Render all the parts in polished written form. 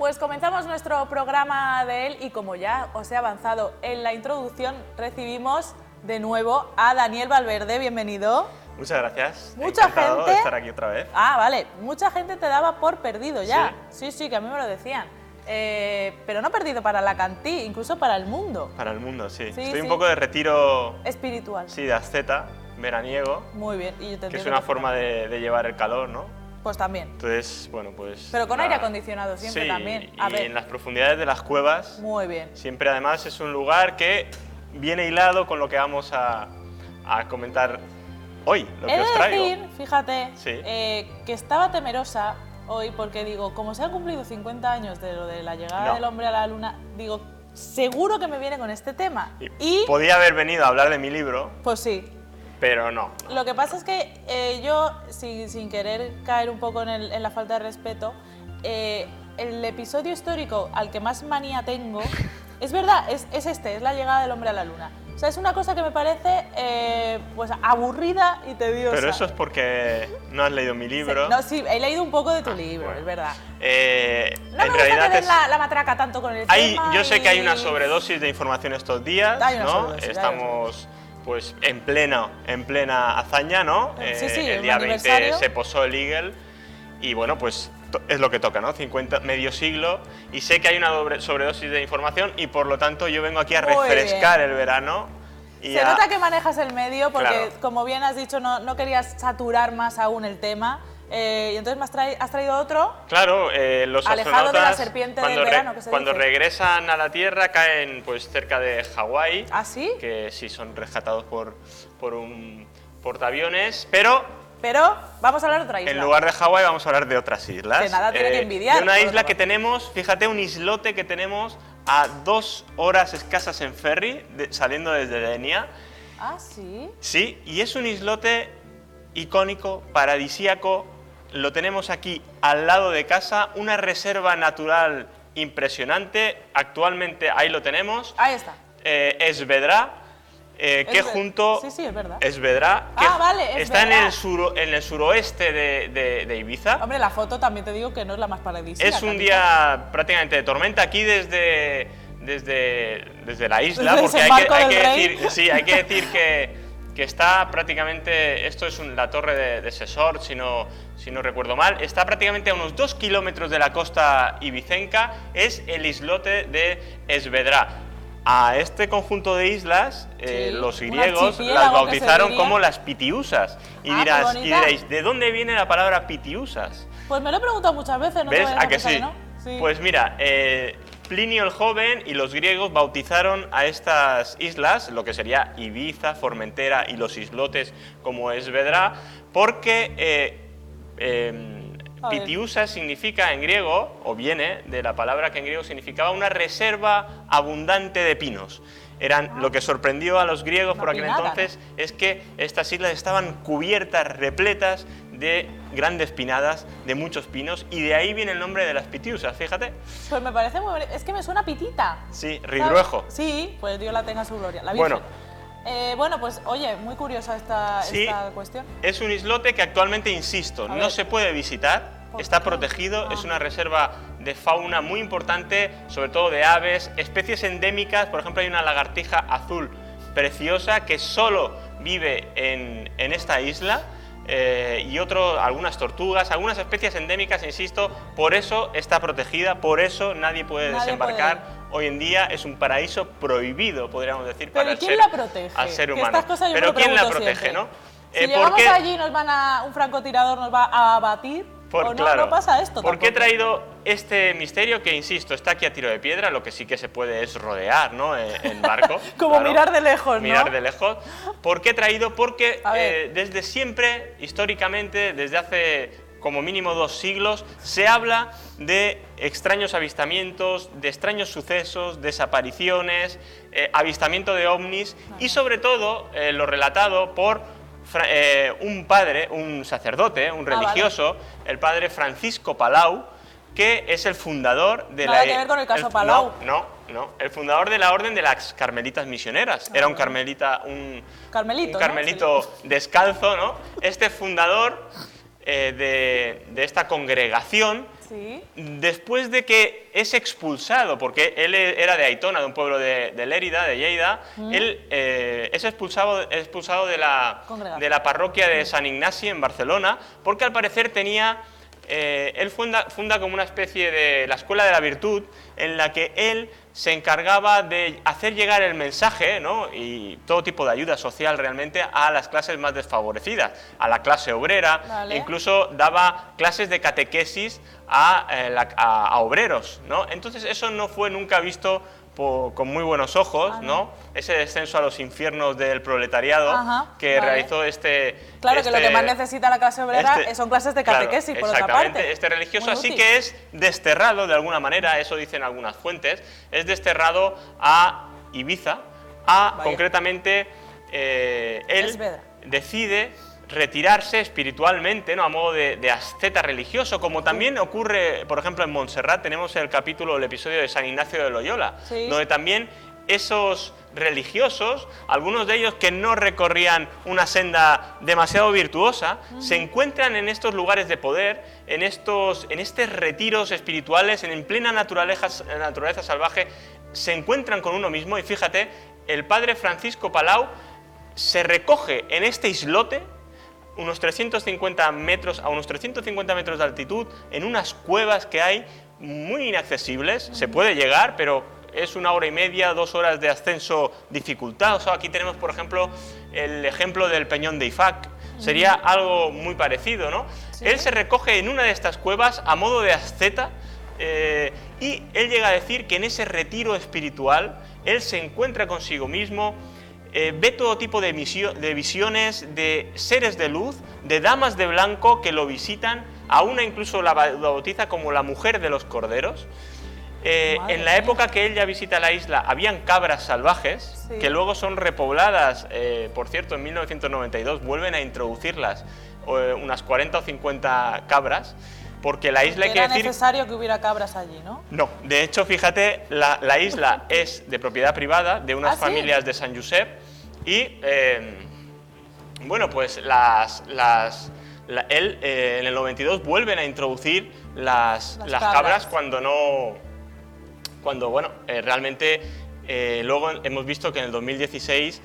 pues comenzamos nuestro programa de él y como ya os he avanzado en la introducción, recibimos de nuevo a Daniel Valverde, bienvenido. Muchas gracias. Mucha Encantado gente de estar aquí otra vez. Ah, vale. Mucha gente te daba por perdido ya. ¿Sí? Sí, que a mí me lo decían. Pero no perdido para la Cantí, incluso para el mundo. Para el mundo, sí. Sí, Estoy sí. un poco de retiro. Espiritual. Sí, de asceta, veraniego. Muy bien. Y yo te Que es entiendo una perfectamente. forma de llevar el calor, ¿no? Pues también. Entonces, bueno, pues. Pero con nada. aire acondicionado siempre sí, también. Y A ver. en las profundidades de las cuevas. Muy bien. Siempre, además, es un lugar que viene hilado con lo que vamos a comentar hoy, lo que He os de traigo. decir, fíjate, Sí. que estaba temerosa hoy porque digo, como se han cumplido 50 años de lo de la llegada No. del hombre a la luna, digo, seguro que me viene con este tema. Y, Podía haber venido a hablar de mi libro, pues sí. pero no. Lo que pasa es que yo, sin querer caer un poco en la falta de respeto, el episodio histórico al que más manía tengo, es verdad, es la llegada del hombre a la luna. O sea, es una cosa que me parece pues aburrida y tediosa. Pero eso es porque no has leído mi libro. No, sí, he leído un poco de tu libro, bueno. es verdad. No En me gusta realidad que den es- la matraca tanto con el tema. Yo sé que hay una y- sobredosis de información estos días, Hay una ¿no? sobredosis, hay una Estamos pues en plena hazaña, ¿no? Sí, sí, el un día aniversario. 20 se posó el Eagle y bueno, pues es lo que toca, ¿no? medio siglo, y sé que hay una sobredosis de información y por lo tanto yo vengo aquí a Muy refrescar el verano. Y Se nota que manejas el medio porque, Claro. como bien has dicho, no querías saturar más aún el tema. Y entonces has traído otro. Claro, los Alejado de la astronautas serpiente cuando, del verano, que se cuando dice. regresan a la Tierra caen pues cerca de Hawái, ¿Ah, sí? que sí son rescatados por un portaaviones, pero Pero vamos a hablar de otra isla. en lugar de Hawái vamos a hablar de otras islas. Que nada tiene que envidiar, De una por isla otra que parte. tenemos, fíjate, un islote que tenemos a 2 horas escasas en ferry, saliendo desde Denia. Ah, sí. Sí, y es un islote icónico, paradisíaco. Lo tenemos aquí al lado de casa, una reserva natural impresionante. Actualmente ahí lo tenemos. Ahí está. Esvedra, que Es ver- junto... Sí, sí, es verdad. Esvedra, que Ah, vale, está en Esvedra. el suroeste de Ibiza. Hombre, la foto también te digo que no es la más paradisíaca. Es un quizás. día prácticamente de tormenta aquí desde la isla, Desde porque el barco del rey. hay que decir que está prácticamente, esto es la torre de Sesort, si no recuerdo mal, está prácticamente a unos 2 kilómetros de la costa ibicenca, es el islote de Esvedra. A este conjunto de islas, Sí, los un griegos archipiélago las que se bautizaron diría. como las Pitiusas. Y Ah, qué bonita. diréis, ¿de dónde viene la palabra Pitiusas? Pues me lo he preguntado muchas veces, ¿no? te ¿Ves? vayas ¿A que pensar sí? no? Sí. Pues mira, Plinio el Joven y los griegos bautizaron a estas islas, lo que sería Ibiza, Formentera y los islotes como Esvedra, porque A ver. Pitiusa significa en griego, o viene de la palabra que en griego significaba una reserva abundante de pinos. Lo que sorprendió a los griegos Una por aquel pinada, entonces es que estas islas estaban cubiertas, repletas de grandes pinadas, de muchos pinos, y de ahí viene el nombre de las Pitiusas, fíjate. Pues me parece muy bonito. Es que me suena a pitita. Sí, ¿sabes? Ridruejo. Sí, pues Dios la tenga en su gloria. La Virgen. Bueno, pues oye, muy curiosa Sí, esta cuestión. es un islote que actualmente, insisto, A no ver. se puede visitar, ¿Por está qué? protegido, Ah. es una reserva de fauna muy importante, sobre todo de aves, especies endémicas. Por ejemplo, hay una lagartija azul preciosa que solo vive en esta isla, y algunas tortugas, algunas especies endémicas, insisto, por eso está protegida, por eso nadie puede Nadie desembarcar. puede. Hoy en día es un paraíso prohibido, podríamos decir, Pero para ¿y el quién ser, la protege? al ser Que humano. estas cosas yo me Pero lo ¿quién la pregunto protege, siempre. no? Si ¿Por llegamos qué? allí y un francotirador nos va a abatir, o no pasa esto ¿Por qué he tampoco? traído este misterio que, insisto, está aquí a tiro de piedra? Lo que sí que se puede es rodear, ¿no? En barco. Como claro. mirar de lejos, ¿no? Mirar de lejos. ¿Por qué he traído? Porque A ver. desde siempre, históricamente, desde hace como mínimo 2 siglos, se habla de extraños avistamientos, de extraños sucesos, desapariciones, avistamiento de ovnis y, sobre todo, lo relatado por un padre, un sacerdote, un vale. religioso, el padre Francisco Palau, que es el fundador de Nada que ver con el caso Palau. No, el fundador de la orden de las carmelitas misioneras. Era un carmelita, Carmelito, un ¿no? carmelito descalzo, ¿no? Este fundador de esta congregación Sí. después de que es expulsado, porque él era de Aitona, de un pueblo de Lérida, de Lleida, él es expulsado de la parroquia de San Ignasi en Barcelona, porque al parecer tenía... él funda como una especie de la Escuela de la Virtud, en la que él se encargaba de hacer llegar el mensaje, ¿no? Y todo tipo de ayuda social realmente a las clases más desfavorecidas, a la clase obrera, vale. incluso daba clases de catequesis a obreros, ¿no? Entonces eso no fue nunca visto con muy buenos ojos, ¿no? Ese descenso a los infiernos del proletariado que realizó Claro, que lo que más necesita la clase obrera son clases de catequesis, por otra parte. Exactamente, este religioso así que es desterrado de alguna manera, eso dicen algunas fuentes, es desterrado a Ibiza, concretamente, él decide retirarse espiritualmente, ¿no? A modo de asceta religioso, como también ocurre, por ejemplo, en Montserrat. Tenemos el episodio de San Ignacio de Loyola, donde también esos religiosos, algunos de ellos que no recorrían una senda demasiado virtuosa, se encuentran en estos lugares de poder, en estos retiros espirituales, en plena naturaleza salvaje, se encuentran con uno mismo. Y fíjate, el padre Francisco Palau se recoge en este islote, a unos 350 metros de altitud, en unas cuevas que hay muy inaccesibles. Se puede llegar, pero es 1 hora y media, 2 horas de ascenso dificultoso. Aquí tenemos, por ejemplo, el ejemplo del Peñón de Ifac. Sería algo muy parecido, ¿no? Sí. Él se recoge en una de estas cuevas a modo de asceta, y él llega a decir que en ese retiro espiritual él se encuentra consigo mismo, ve todo tipo de visiones, de seres de luz, de damas de blanco que lo visitan, a una incluso la bautiza como la mujer de los corderos. En la época que él ya visita la isla, habían cabras salvajes, que luego son repobladas, por cierto, en 1992 vuelven a introducirlas, unas 40 o 50 cabras, porque la isla, hay que decir... Era necesario que hubiera cabras allí, ¿no? No, de hecho, fíjate, la isla es de propiedad privada, de unas familias de San Josep, y, bueno, pues él en el 92 vuelven a introducir las cabras cuando realmente luego hemos visto que en el 2016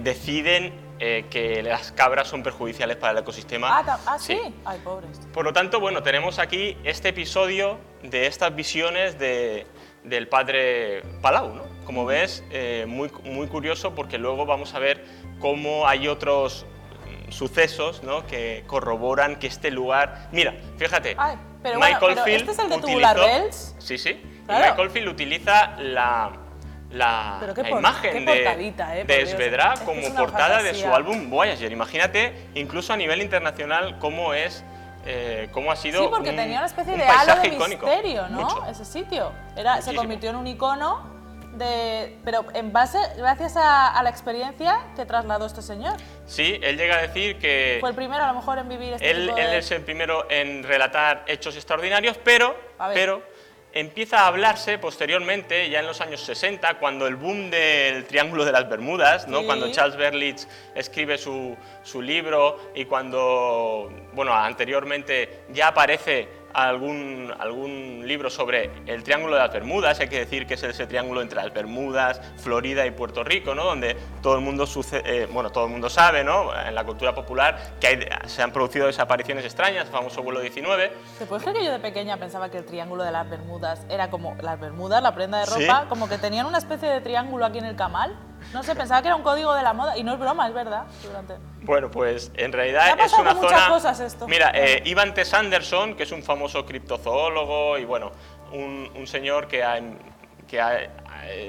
deciden que las cabras son perjudiciales para el ecosistema. ¿Sí? Ay, pobres. Por lo tanto, bueno, tenemos aquí este episodio de estas visiones del padre Palau, ¿no? Como ves, muy curioso, porque luego vamos a ver cómo hay otros sucesos, ¿no? Que corroboran que este lugar... Mira, fíjate, pero Michael pero Field ¿este es el de Tubular Bells? Sí, sí. Claro. Michael Field utiliza la imagen de Esvedra como portada de su álbum Voyager. Imagínate, incluso a nivel internacional, cómo ha sido. Sí, porque tenía una especie de paisaje halo de icónico. Misterio, ¿no? Mucho. Ese sitio. Se convirtió en un icono pero gracias a la experiencia que trasladó este señor. Sí, él llega a decir que... Fue el primero, a lo mejor, en vivir este tipo de... Él es el primero en relatar hechos extraordinarios, pero empieza a hablarse posteriormente, ya en los años 60, cuando el boom del Triángulo de las Bermudas, ¿no? Cuando Charles Berlitz escribe su libro, y cuando, bueno, anteriormente ya aparece algún libro sobre el Triángulo de las Bermudas. Hay que decir que es ese triángulo entre las Bermudas, Florida y Puerto Rico, ¿no? Donde todo el mundo sabe, ¿no? En la cultura popular, que se han producido desapariciones extrañas, el famoso vuelo 19. ¿Te puedes creer que yo de pequeña pensaba que el Triángulo de las Bermudas era como las Bermudas, la prenda de ropa, como que tenían una especie de triángulo aquí en el camal? No sé, pensaba que era un código de la moda, y no es broma, es verdad. Bueno, pues en realidad es una zona... muchas cosas esto. Mira, Ivan T. Sanderson, que es un famoso criptozoólogo y, bueno, un señor que ha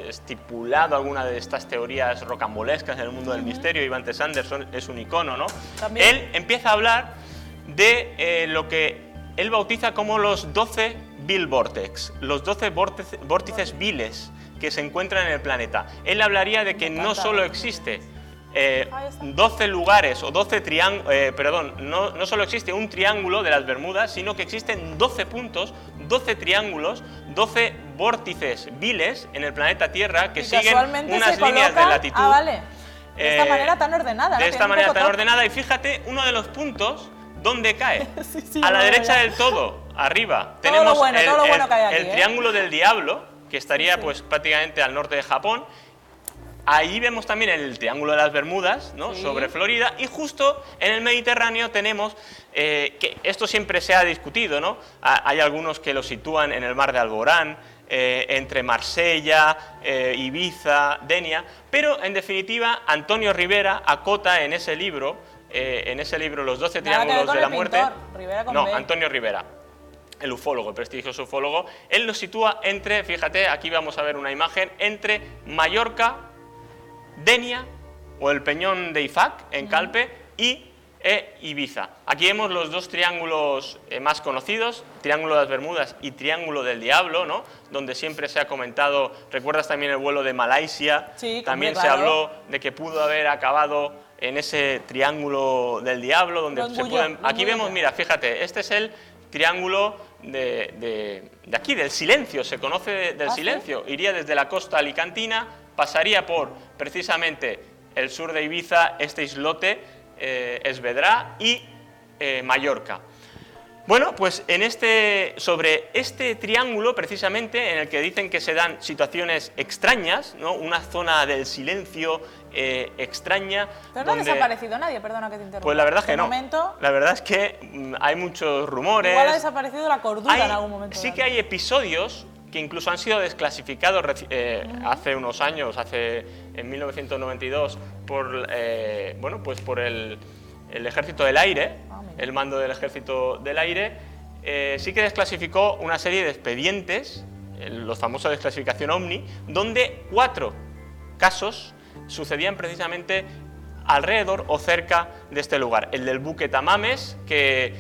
estipulado alguna de estas teorías rocambolescas en el mundo del misterio. Ivan T. Sanderson es un icono, ¿no? También. Él empieza a hablar de lo que él bautiza como los 12 Bill Vortex, los 12 vórtices viles que se encuentran en el planeta. Él hablaría de que no solo existe 12 lugares o 12 triángulos, no solo existe un triángulo de las Bermudas, sino que existen 12 puntos, 12 triángulos, 12 vórtices viles en el planeta Tierra que siguen unas líneas de latitud. De esta manera tan ordenada. De esta manera tan ordenada, y fíjate, uno de los puntos, ¿dónde cae? A la derecha del todo, arriba Todo tenemos lo bueno, todo lo bueno que hay aquí, el Triángulo del Diablo, que estaría pues prácticamente al norte de Japón. Ahí vemos también el Triángulo de las Bermudas, ¿no? Sí. Sobre Florida, y justo en el Mediterráneo tenemos, que esto siempre se ha discutido, ¿no? Hay algunos que lo sitúan en el mar de Alborán, entre Marsella, Ibiza, Denia, pero en definitiva Antonio Rivera acota en ese libro Los 12 Triángulos de la Muerte. Rivera con No, B. Antonio Rivera, el ufólogo, el prestigioso ufólogo, él lo sitúa entre, fíjate, aquí vamos a ver una imagen, entre Mallorca, Denia o el Peñón de Ifac en Calpe y Ibiza. Aquí vemos los dos triángulos más conocidos, Triángulo de las Bermudas y Triángulo del Diablo, ¿no? Donde siempre se ha comentado, ¿recuerdas también el vuelo de Malasia? Sí, también claro. se habló de que pudo haber acabado en ese Triángulo del Diablo, donde se pueden... Aquí vemos, mira, fíjate, este es el Triángulo de aquí, del Silencio, se conoce del Silencio. ¿Sí? Iría desde la costa alicantina, pasaría por precisamente el sur de Ibiza, este islote, Esvedra y Mallorca. Bueno, pues sobre este triángulo, precisamente, en el que dicen que se dan situaciones extrañas, ¿no? Una zona del silencio extraña. Pero no ha desaparecido nadie, perdona que te interrumpa. Pues la verdad es que De no. momento, La verdad es que hay muchos rumores. igual ha desaparecido la cordura en algún momento. Sí que hay episodios que incluso han sido desclasificados hace unos años, en 1992, por el Ejército del Aire, el mando del Ejército del Aire, sí que desclasificó una serie de expedientes, los famosos de desclasificación OVNI, donde 4 casos sucedían precisamente alrededor o cerca de este lugar. El del buque Tamames, que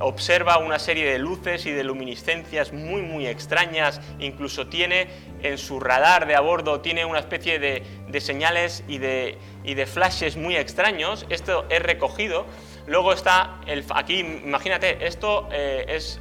observa una serie de luces y de luminiscencias muy extrañas, incluso tiene en su radar de a bordo tiene una especie de señales y de flashes muy extraños. Esto es recogido. Luego está, aquí imagínate, esto es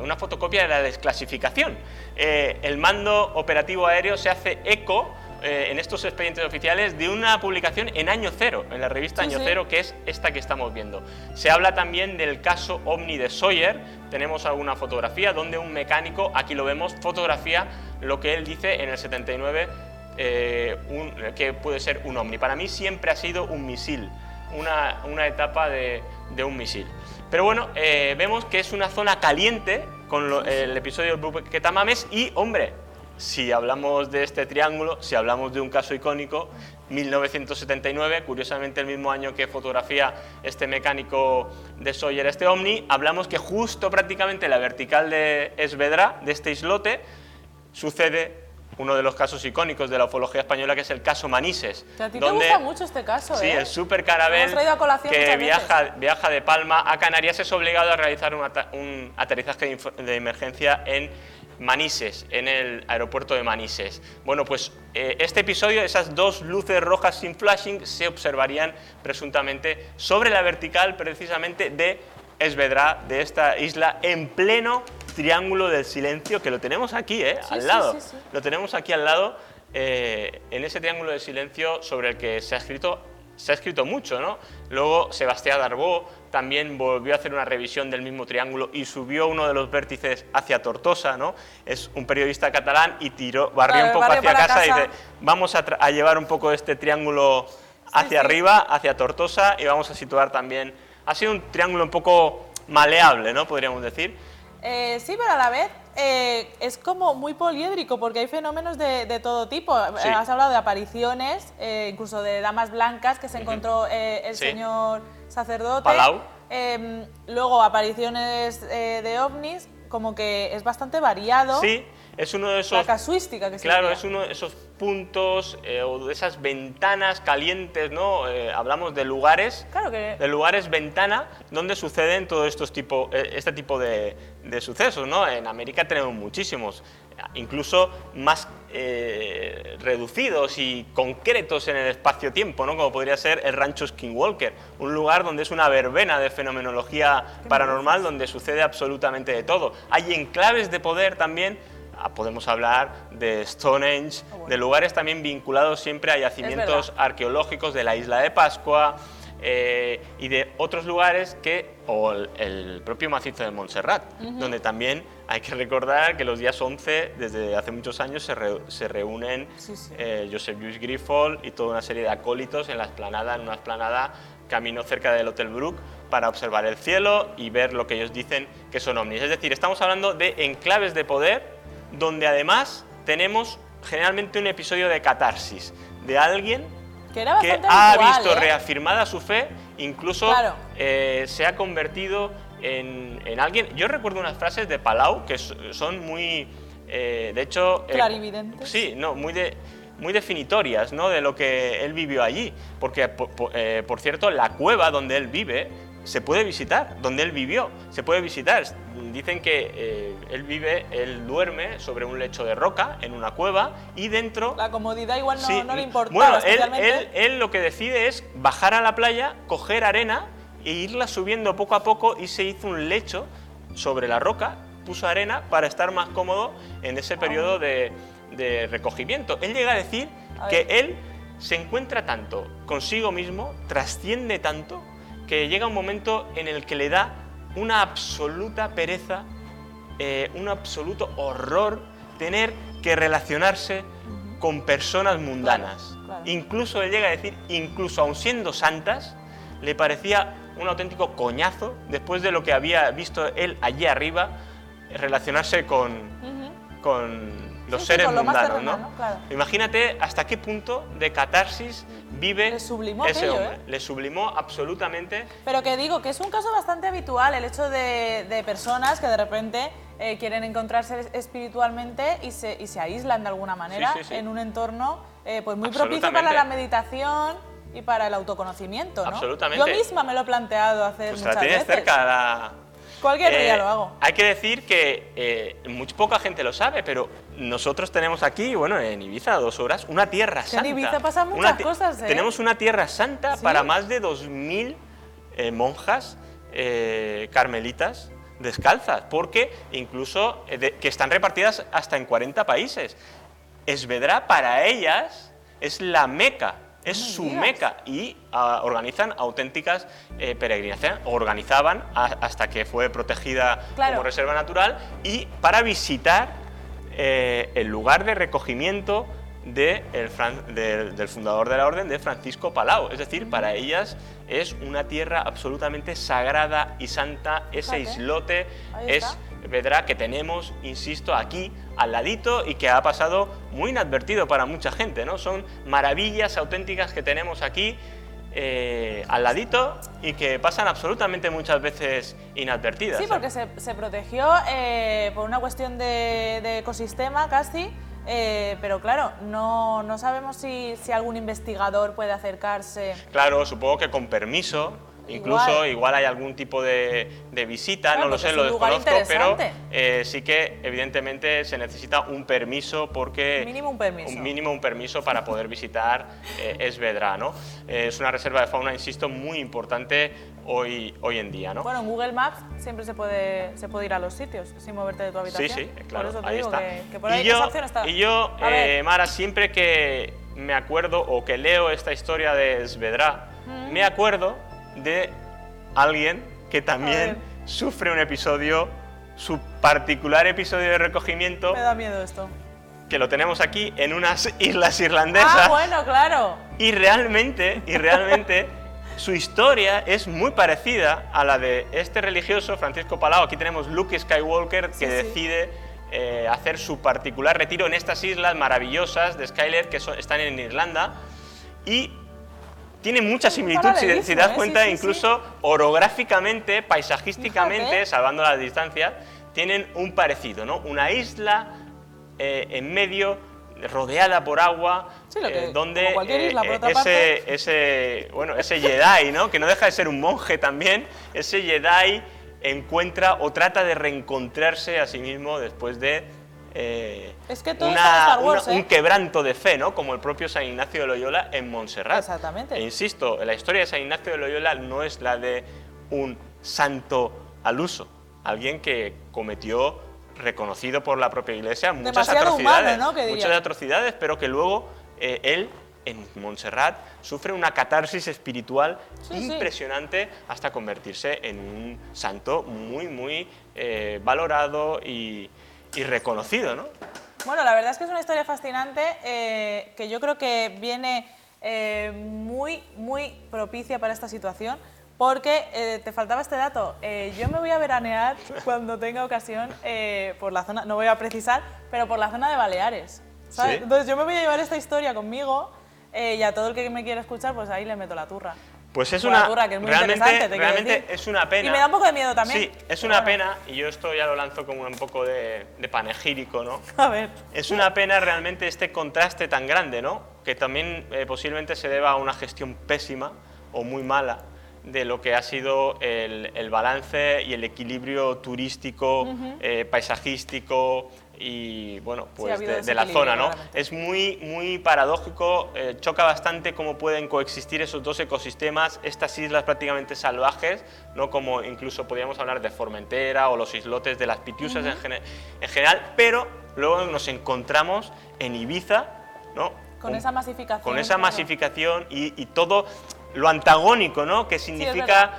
una fotocopia de la desclasificación. El mando operativo aéreo se hace eco en estos expedientes oficiales de una publicación en Año Cero, en la revista Año Cero, que es esta que estamos viendo. Se habla también del caso OVNI de Sawyer. Tenemos alguna fotografía donde un mecánico, aquí lo vemos, fotografía lo que él dice en el 79 que puede ser un OVNI. Para mí siempre ha sido un misil, una etapa de un misil. Pero bueno, vemos que es una zona caliente con el episodio del buque Tamames y, hombre, si hablamos de este triángulo, si hablamos de un caso icónico, 1979, curiosamente el mismo año que fotografía este mecánico de Sawyer, este OVNI, hablamos que justo prácticamente en la vertical de Esvedra, de este islote, sucede uno de los casos icónicos de la ufología española, que es el caso Manises. A ti te gusta mucho este caso, Sí, el supercarabel que viaja de Palma a Canarias es obligado a realizar un aterrizaje de emergencia en Manises, en el aeropuerto de Manises. Bueno, pues este episodio, esas 2 luces rojas sin flashing se observarían presuntamente sobre la vertical precisamente de Esvedra, de esta isla, en pleno Triángulo del Silencio, que lo tenemos aquí, al lado. Sí. Lo tenemos aquí al lado, en ese Triángulo del Silencio sobre el que se ha escrito mucho, ¿no? Luego Sebastián Darboux también volvió a hacer una revisión del mismo triángulo y subió uno de los vértices hacia Tortosa, ¿no? Es un periodista catalán y barrió un poco hacia casa y dice, vamos a llevar un poco este triángulo hacia arriba, hacia Tortosa, y vamos a situar también... Ha sido un triángulo un poco maleable, ¿no? Podríamos decir. Sí, pero a la vez es como muy poliédrico, porque hay fenómenos de todo tipo. Sí. Has hablado de apariciones, incluso de damas blancas que se encontró el señor sacerdote. Palau. Luego apariciones de ovnis, como que es bastante variado. Sí, es uno de esos... La casuística que se Claro, diría. es uno de esos puntos o de esas ventanas calientes, ¿no? Hablamos de lugares, Claro que... de lugares ventana donde suceden todos este tipo de sucesos, ¿no? En América tenemos muchísimos, incluso más reducidos y concretos en el espacio-tiempo, ¿no? Como podría ser el rancho Skinwalker, un lugar donde es una verbena de fenomenología paranormal, donde sucede absolutamente de todo. Hay enclaves de poder también. Podemos hablar de Stonehenge, de lugares también vinculados siempre a yacimientos arqueológicos de la isla de Pascua, y de otros lugares o el propio macizo de Montserrat, donde también hay que recordar que los días 11, desde hace muchos años, se reúnen Josep Lluís Grífols y toda una serie de acólitos en una explanada camino cerca del Hotel Bruc, para observar el cielo y ver lo que ellos dicen que son ovnis. Es decir, estamos hablando de enclaves de poder, donde además tenemos generalmente un episodio de catarsis, de alguien que ha visto reafirmada su fe, incluso se ha convertido en alguien. Yo recuerdo unas frases de Palau que son muy, de hecho, clarividentes. Sí, no, muy definitorias, ¿no?, de lo que él vivió allí, porque por cierto, la cueva donde él vive se puede visitar, donde él vivió se puede visitar. Dicen que él duerme sobre un lecho de roca en una cueva y dentro... La comodidad igual no le importa. Bueno, él lo que decide es bajar a la playa, coger arena e irla subiendo poco a poco, y se hizo un lecho sobre la roca, puso arena para estar más cómodo en ese periodo de recogimiento. Él llega a decir que él se encuentra tanto consigo mismo, trasciende tanto, que llega un momento en el que le da una absoluta pereza, un absoluto horror tener que relacionarse con personas mundanas. Claro. Incluso él llega a decir, incluso aun siendo santas, le parecía un auténtico coñazo, después de lo que había visto él allí arriba, relacionarse con los seres mundanos, ¿no? Claro. Imagínate hasta qué punto de catarsis vive ese hombre. Le sublimó absolutamente. Pero que digo que es un caso bastante habitual el hecho de personas que de repente quieren encontrarse espiritualmente y se aíslan de alguna manera en un entorno pues muy propicio para la meditación y para el autoconocimiento, ¿no? Absolutamente. Yo misma me lo he planteado hacer muchas veces. La tienes cerca. Cualquier día lo hago. Hay que decir que muy poca gente lo sabe, pero nosotros tenemos aquí, bueno, en Ibiza, a 2 horas, una tierra santa. En Ibiza pasan muchas cosas, ¿eh? Tenemos una tierra santa para más de 2000 monjas carmelitas descalzas, porque incluso que están repartidas hasta en 40 países. Esvedra para ellas es la Meca. Es su Meca, y organizan auténticas peregrinaciones, organizaban hasta que fue protegida como reserva natural, y para visitar el lugar de recogimiento del fundador de la orden, de Francisco Palau. Es decir, para ellas es una tierra absolutamente sagrada y santa, ese islote es Vedrà, que tenemos, insisto, aquí al ladito, y que ha pasado muy inadvertido para mucha gente, ¿no? Son maravillas auténticas que tenemos aquí al ladito, y que pasan absolutamente muchas veces inadvertidas. Sí, porque se protegió por una cuestión de ecosistema casi, pero claro, no sabemos si algún investigador puede acercarse. Claro, supongo que con permiso. Incluso igual hay algún tipo de visita, no lo sé, lo desconozco, pero sí que evidentemente se necesita un permiso, porque mínimo un permiso para poder visitar Esvedra, ¿no? Es una reserva de fauna, insisto, muy importante hoy en día, ¿no? Bueno, en Google Maps siempre se puede ir a los sitios sin moverte de tu habitación. Sí, claro, por eso te ahí digo está. Que por ahí esa opción está. Y yo, Mara, siempre que me acuerdo o que leo esta historia de Esvedra, me acuerdo de alguien que también sufre un episodio, su particular episodio de recogimiento. Me da miedo esto. Que lo tenemos aquí en unas islas irlandesas. Ah, bueno, claro. Y realmente su historia es muy parecida a la de este religioso, Francisco Palau. Aquí tenemos Luke Skywalker, que decide hacer su particular retiro en estas islas maravillosas de Skyler, que están en Irlanda, y tiene mucha similitud, si te das cuenta, incluso orográficamente, paisajísticamente, salvando las distancias, tienen un parecido, ¿no? Una isla en medio, rodeada por agua, donde ese Jedi, ¿no?, que no deja de ser un monje también, ese Jedi encuentra o trata de reencontrarse a sí mismo después de es que todo está en Star Wars, un quebranto de fe, ¿no?, como el propio San Ignacio de Loyola en Montserrat. Exactamente. E insisto, la historia de San Ignacio de Loyola no es la de un santo al uso, alguien que cometió, reconocido por la propia Iglesia, muchas atrocidades, pero que luego él en Montserrat sufre una catarsis espiritual Sí, sí. impresionante hasta convertirse en un santo muy valorado y reconocido, ¿no? Bueno, la verdad es que es una historia fascinante que yo creo que viene muy propicia para esta situación, porque te faltaba este dato. Yo me voy a veranear cuando tenga ocasión por la zona, no voy a precisar, pero por la zona de Baleares, ¿sabes? ¿Sí? Entonces yo me voy a llevar esta historia conmigo y a todo el que me quiera escuchar, pues ahí le meto la turra. Pues es Bueno, una... turra, que es muy interesante, te quiero realmente decir. es una pena. Y me da un poco de miedo también. Sí, es una pena, y yo esto ya lo lanzo como un poco de panegírico, ¿no? A ver. Es una pena realmente este contraste tan grande, ¿no? Que también posiblemente se deba a una gestión pésima o muy mala de lo que ha sido el balance y el equilibrio turístico, paisajístico y bueno, Sí, ha pues habido de la desequilibrio, zona, ¿no? claramente. Es muy paradójico, choca bastante cómo pueden coexistir esos dos ecosistemas, estas islas prácticamente salvajes, ¿no? Como incluso podríamos hablar de Formentera o los islotes de las Pitiusas en general, pero luego nos encontramos en Ibiza, ¿no? Con esa masificación. Con esa claro. masificación y todo lo antagónico, ¿no? Que significa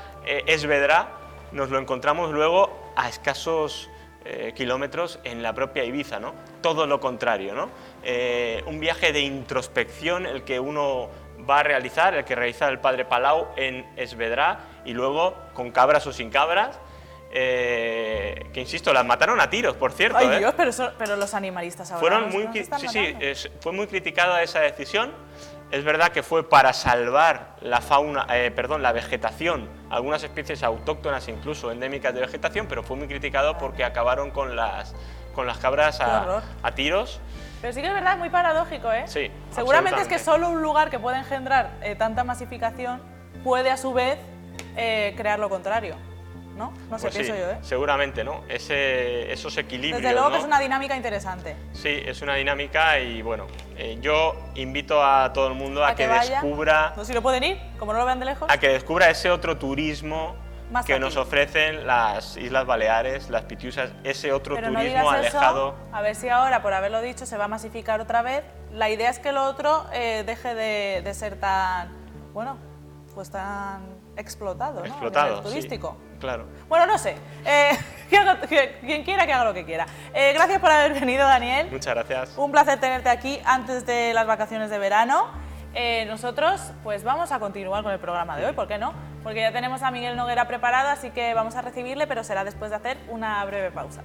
Esvedra, nos lo encontramos luego a escasos kilómetros en la propia Ibiza, ¿no? Todo lo contrario, ¿no? Un viaje de introspección el que uno va a realizar, el que realiza el padre Palau en Esvedra, y luego con cabras o sin cabras, que insisto, las mataron a tiros, por cierto. Ay Dios, pero los animalistas ahora Fueron nos muy, están matando. fue muy criticada esa decisión. Es verdad que fue para salvar la fauna, la vegetación, algunas especies autóctonas incluso endémicas de vegetación, pero fue muy criticado porque acabaron con las cabras horror. a tiros. Pero sí que es verdad, muy paradójico, ¿eh? Sí, Seguramente es que absolutamente. solo un lugar que puede engendrar tanta masificación puede a su vez crear lo contrario, ¿no? No sé, Pues sí, pienso yo, ¿eh? seguramente, ¿no? Esos equilibrios, Desde luego ¿no? que es una dinámica interesante. Sí, es una dinámica y bueno, yo invito a todo el mundo a que vaya. descubra... No sé si lo pueden ir, como no lo vean de lejos. a que descubra ese otro turismo Más que nos tranquilo. ofrecen las Islas Baleares, las Pitiusas, ese otro Pero no turismo digas eso, alejado. a ver si ahora, por haberlo dicho, se va a masificar otra vez. La idea es que lo otro deje de ser tan, bueno, pues tan explotado, ¿no? Explotado, A nivel turístico. sí, claro. Bueno, no sé. Quien quiera que haga lo que quiera. Gracias por haber venido, Daniel. Muchas gracias. Un placer tenerte aquí antes de las vacaciones de verano. Nosotros pues vamos a continuar con el programa de hoy, ¿por qué no? Porque ya tenemos a Miguel Noguera preparado, así que vamos a recibirle, pero será después de hacer una breve pausa.